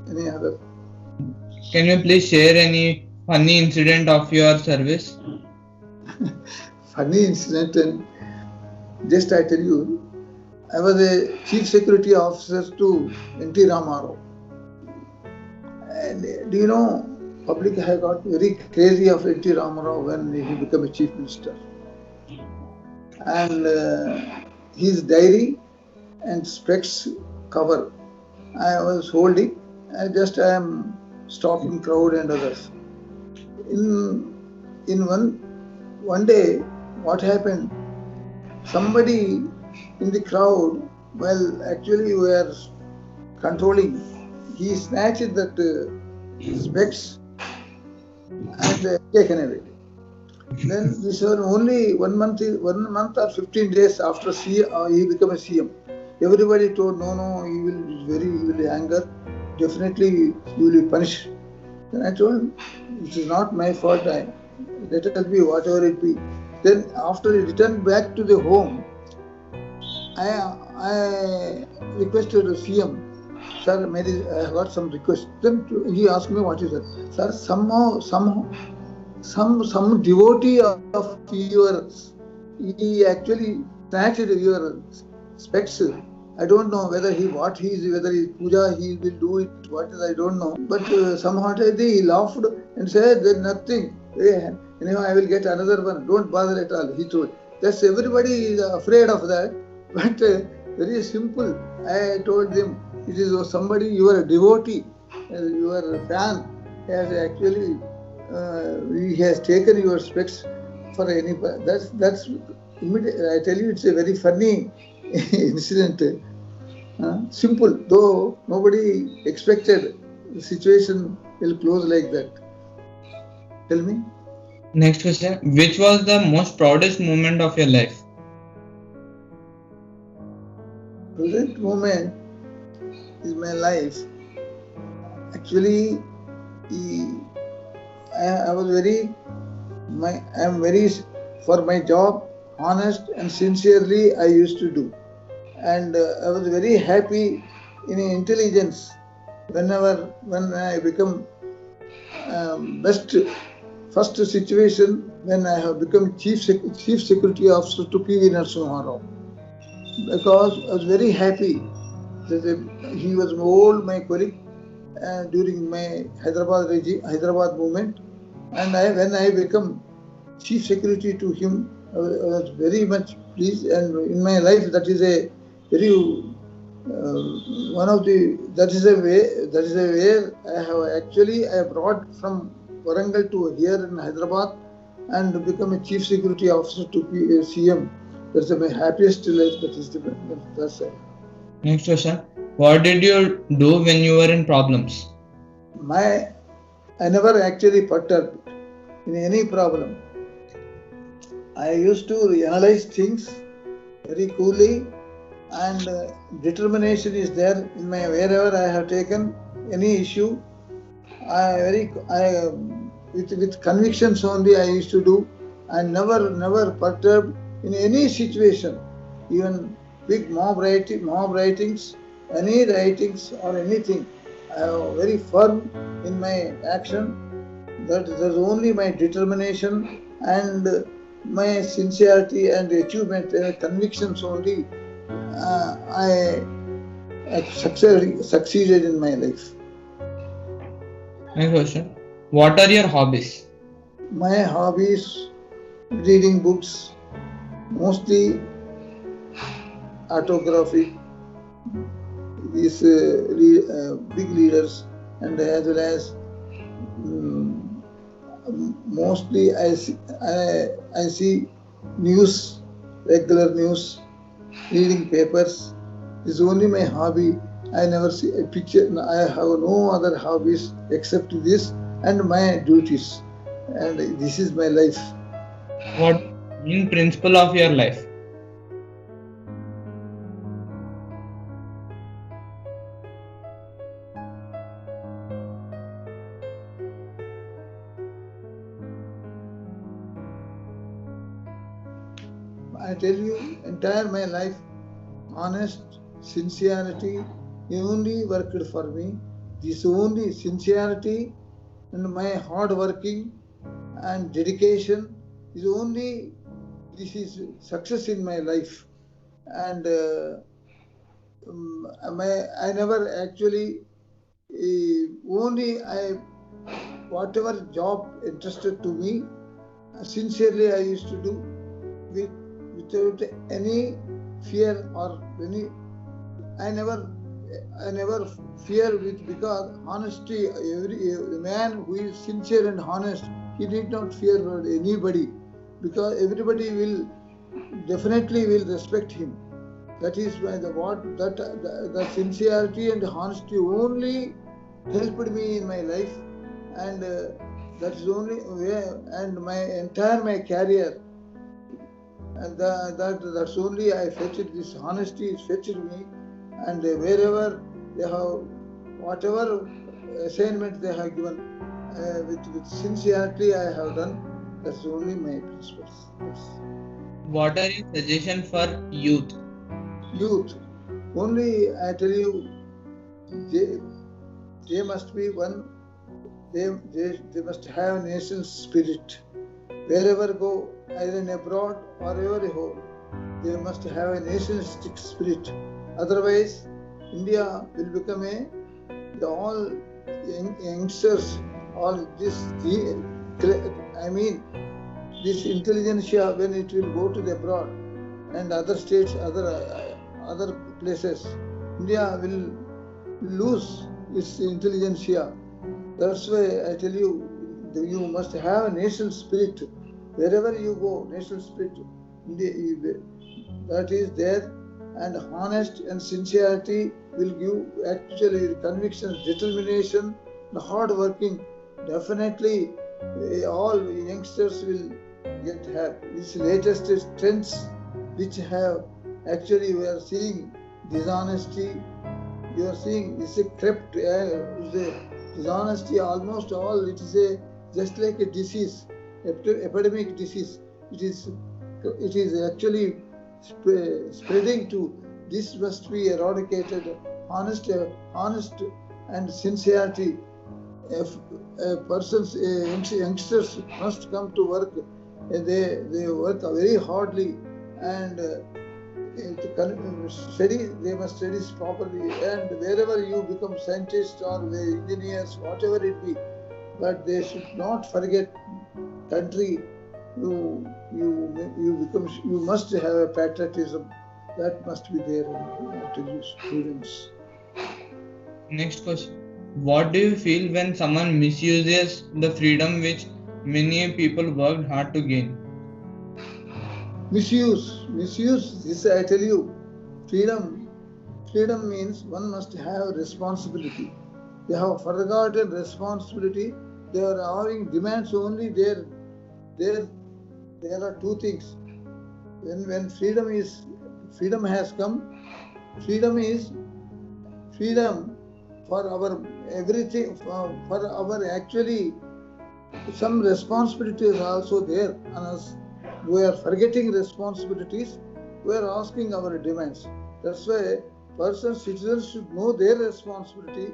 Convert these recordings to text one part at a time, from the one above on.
any other. Can you please share any funny incident of your service? Funny incident, and just I tell you, I was a chief security officer to N.T. Ramarao. And do you know, public have got very crazy of N.T. Ramarao when he became a chief minister. And his diary and specs cover I was holding. I am stopping crowd and others. In one day, what happened? Somebody in the crowd, well, actually we are controlling. He snatched that specs and taken away. Then this was only 1 month or 15 days after he became a CM. Everybody told, no, he will anger. Definitely he will be punished. Then I told him, it is not my fault. Let us be whatever it be. Then after he returned back to the home, I requested the CM, sir, I have got some request. Then he asked me, what is that? Sir, some devotee of yours, he actually snatched your specs. I don't know whether whether he puja, he will do it, what is, I don't know. But somehow he laughed and said, there's nothing. Anyhow, I will get another one. Don't bother at all, he told. That's everybody is afraid of that. But very simple. I told them, it is somebody, you are a devotee, your fan has actually, he has taken your specs for any. That's immediate. I tell you, it's a very funny incident. Simple, though nobody expected the situation will close like that. Tell me. Next question. Which was the most proudest moment of your life? Present moment is my life. Actually, I am very, for my job, honest and sincerely I used to do. And I was very happy in intelligence when I become best. First situation when I have become chief security officer to P.V. Narasimha Rao, because I was very happy that he was my colleague during my Hyderabad movement, and when I become chief secretary to him, I was very much pleased. And in my life, that is a very that is a way I brought from Warangal to here in Hyderabad and become a chief security officer to CM. That's my happiest life. That's it. Next question. What did you do when you were in problems? I never actually perturbed in any problem. I used to analyze things very coolly, and determination is there in my wherever I have taken any issue. With convictions only I used to do, and never perturbed in any situation, even big mob writings, any writings or anything. I am very firm in my action. That's only my determination and my sincerity and achievement and convictions only. I succeeded in my life. Next question. What are your hobbies? My hobbies: reading books, mostly autography, these big leaders, and as well as mostly I see news, regular news, reading papers. This is only my hobby. I never see a picture. I have no other hobbies except this and my duties. And this is my life. What in principle of your life? I tell you, entire my life, honest, sincerity, he only worked for me. this only sincerity and my hard working and dedication is only this is success in my life. And I never actually only I whatever job interested to me sincerely I used to do with without any fear or any I never I never fear with because honesty every man who is sincere and honest he need not fear anybody because everybody will definitely will respect him. That is why the sincerity and honesty only helped me in my life, and that is only way. And my entire my career, and that's only I fetched this honesty is fetched me, and wherever they have whatever assignment they have given with sincerity I have done. That's only my principles. Yes. What are your suggestions for youth? Youth, only I tell you, they must be one. They must have nation spirit. Wherever go, either in abroad or wherever you go, they must have a nationalistic spirit. Otherwise, India will become all youngsters, all this. I mean, this intelligentsia when it will go to the abroad and other states, other places, India will lose its intelligentsia. That's why I tell you, you must have a national spirit. Wherever you go, national spirit, that is there, and honest and sincerity will give actually conviction, determination, and hard working. Definitely, all youngsters will get have these latest trends which have actually we are seeing dishonesty. You are seeing it's a crept, it's a dishonesty almost all. It is just like a disease, epidemic disease. It is actually spreading to. This must be eradicated. Honest and sincerity. If youngsters must come to work, they work very hardly and study. They must study properly, and wherever you become scientists or engineers, whatever it be, but they should not forget country. You must have a patriotism that must be there to you students. Next question. What do you feel when someone misuses the freedom which many people worked hard to gain? Misuse. This I tell you. Freedom means one must have responsibility. They have forgotten responsibility. They are having demands only. There are two things. When freedom has come. Freedom is freedom for our everything. For our actually some responsibilities also there on us. We are forgetting responsibilities. We are asking our demands. That's why citizens should know their responsibility.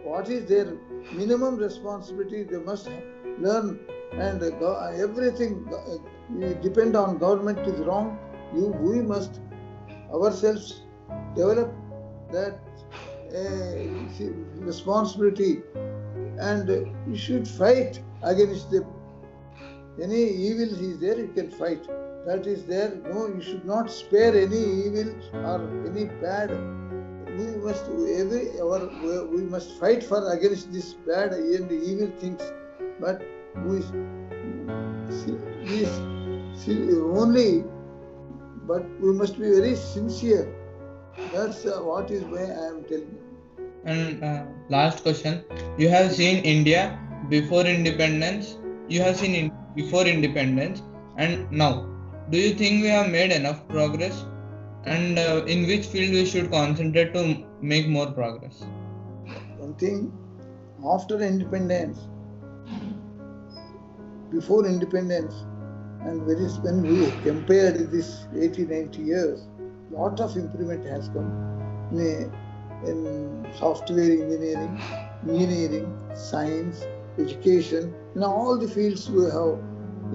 What is their minimum responsibility. They must learn, and everything depend on government is wrong. We must ourselves develop that responsibility, and you should fight against any evil is there, you can fight. That is there. No, you should not spare any evil or any bad. We must fight for against this bad and evil things. But we only. But we must be very sincere. That's what is why I am telling you. And last question. You have seen India before independence. You have seen before independence and now. Do you think we have made enough progress? And in which field we should concentrate to make more progress? One thing, after independence, before independence, and when we compared this 80-90 years, lot of improvement has come. in software engineering, science, education, in all the fields we have,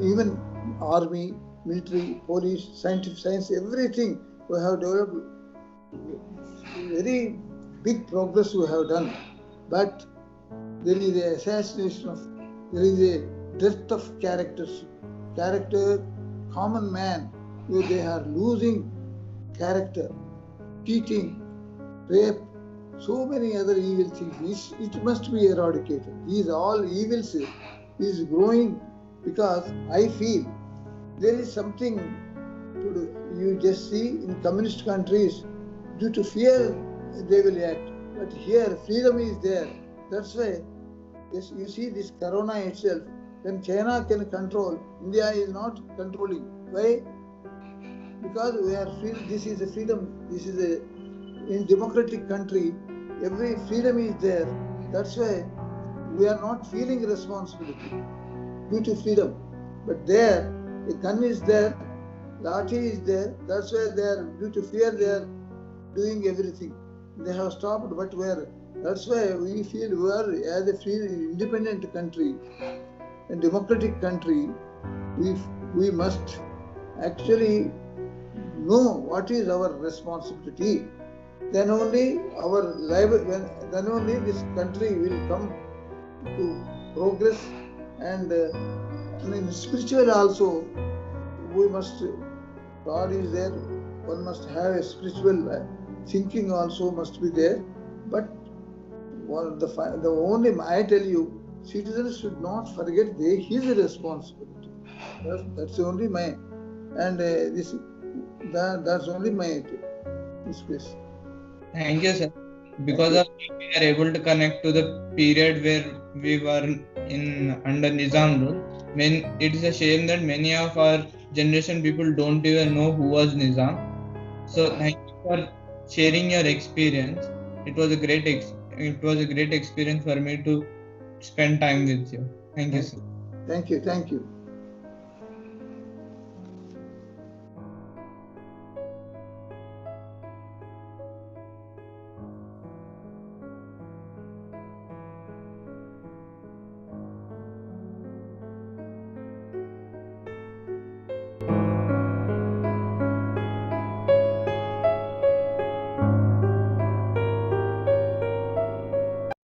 even army, military, police, scientific science, everything we have developed. Very big progress we have done, but there is a assassination of, there is a dearth of character, common man, they are losing character, cheating, rape, so many other evil things. It must be eradicated. These all evils is growing because I feel there is something to do. You just see in communist countries, due to fear they will act, but here freedom is there. That's why you see this corona itself, when China can control, India is not controlling. Why? Because we are free. This is a freedom. This is a, in democratic country, every freedom is there. That's why we are not feeling responsibility due to freedom. But there, a gun is there, lathi is there. That's why they are, due to fear, they are doing everything. They have stopped, but where? That's why we feel we are, as a free, independent country, a democratic country, we must actually know what is our responsibility. Then only our life, then only this country will come to progress. And in spiritual also, we must, God is there, one must have a spiritual thinking also must be there. But the only, I tell you, citizens should not forget his responsibility. That's only my, and that's only my space. Thank you, sir. Because of you, we are able to connect to the period where we were in under Nizam rule. It is a shame that many of our generation people don't even know who was Nizam. So thank you for sharing your experience. It was a great experience for me to spend time with you. Thank you, sir. Thank you.